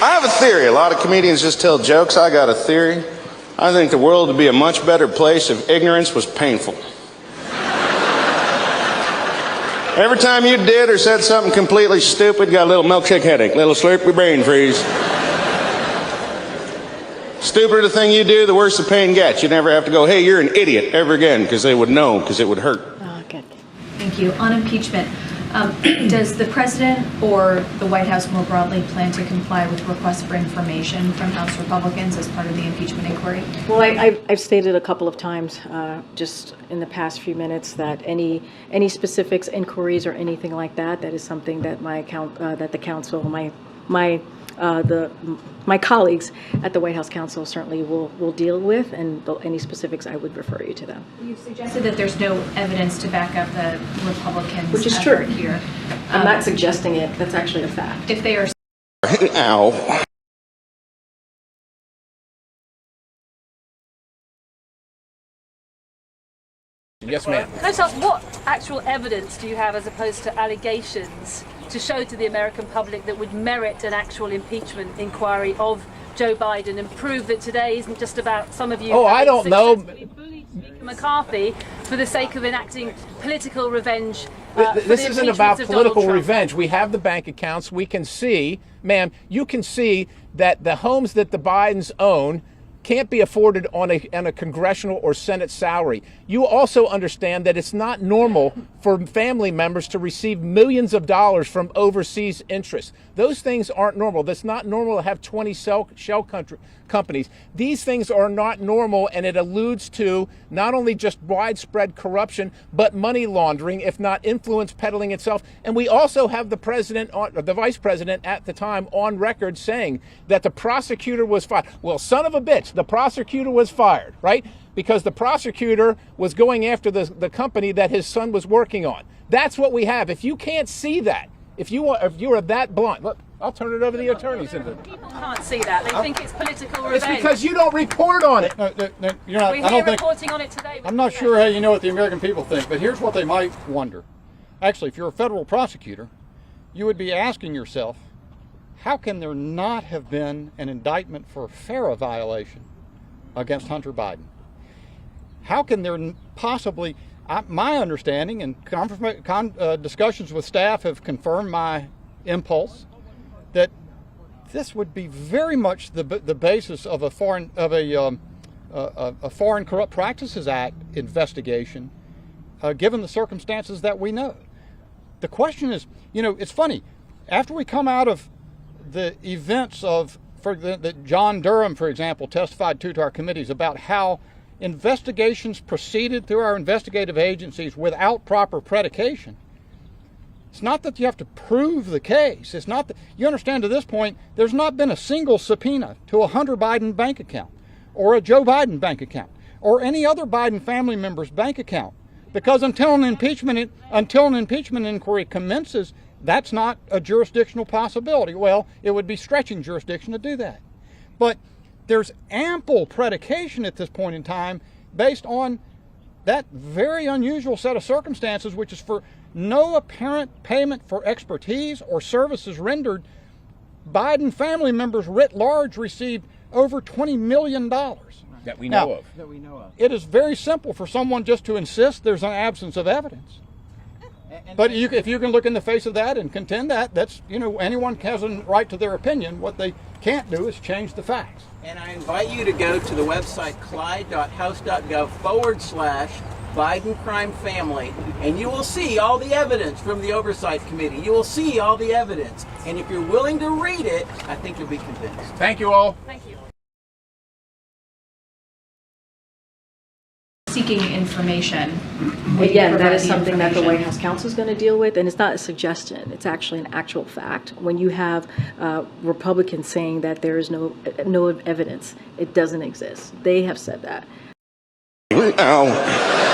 I have a theory. A lot of comedians just tell jokes. I got a theory. I think the world would be a much better place if ignorance was painful. Every time you did or said something completely stupid, got a little milkshake headache, little slurpy brain freeze. Stupider the thing you do, the worse the pain gets. You never have to go, hey, you're an idiot, ever again, because they would know, because it would hurt. Okay. Thank you. On impeachment, does the president or the White House more broadly plan to comply with requests for information from House Republicans as part of the impeachment inquiry? Well, I've stated a couple of times just in the past few minutes that any specifics, inquiries, or anything like that, that is something that that the council, my colleagues at the White House Council certainly will deal with, and any specifics I would refer you to them. You've suggested that there's no evidence to back up the Republicans' Which is effort true. Here. I'm not suggesting it. That's actually a fact. If they are. Ow. Yes, ma'am. Can I just ask, what actual evidence do you have as opposed to allegations to show to the American public that would merit an actual impeachment inquiry of Joe Biden and prove that today isn't just about some of you I don't know. bullied Speaker McCarthy for the sake of enacting political revenge? This isn't about political revenge. We have the bank accounts. We can see, ma'am, you can see that the homes that the Bidens own can't be afforded on a congressional or Senate salary. You also understand that it's not normal for family members to receive millions of dollars from overseas interests. Those things aren't normal. That's not normal to have 20 shell companies. These things are not normal, and it alludes to not only just widespread corruption, but money laundering, if not influence peddling itself. And we also have the president, or the vice president at the time, on record saying that the prosecutor was fired. Well, son of a bitch, the prosecutor was fired, right? Because the prosecutor was going after the company that his son was working on. That's what we have. If you can't see that, if you are that blunt, look, I'll turn it over to the attorneys. People can't see that. They think it's political revenge. It's because you don't report on it. You're not, We're here reporting on it today. I'm not sure how you know what the American people think, but here's what they might wonder. Actually, if you're a federal prosecutor, you would be asking yourself, how can there not have been an indictment for a FARA violation against Hunter Biden? How can there possibly, my understanding and discussions with staff have confirmed my impulse that this would be very much the basis of a Foreign Corrupt Practices Act investigation, given the circumstances that we know. The question is, it's funny, after we come out of the events that John Durham, for example, testified to our committees about how investigations proceeded through our investigative agencies without proper predication. It's not that you have to prove the case. It's not that, you understand, to this point, there's not been a single subpoena to a Hunter Biden bank account or a Joe Biden bank account or any other Biden family member's bank account, because until an impeachment inquiry commences, that's not a jurisdictional possibility. Well, it would be stretching jurisdiction to do that. But there's ample predication at this point in time based on that very unusual set of circumstances, which is for no apparent payment for expertise or services rendered. Biden family members writ large received over $20 million. That we know of. It is very simple for someone just to insist there's an absence of evidence. But if you can look in the face of that and contend that's, anyone has a right to their opinion. What they can't do is change the facts. And I invite you to go to the website clyde.house.gov/Biden crime family, and you will see all the evidence from the Oversight Committee. You will see all the evidence. And if you're willing to read it, I think you'll be convinced. Thank you all. Thank you. Seeking information. Again, that is something that the White House Counsel is going to deal with, and it's not a suggestion. It's actually an actual fact. When you have Republicans saying that there is no evidence, it doesn't exist. They have said that. Ow.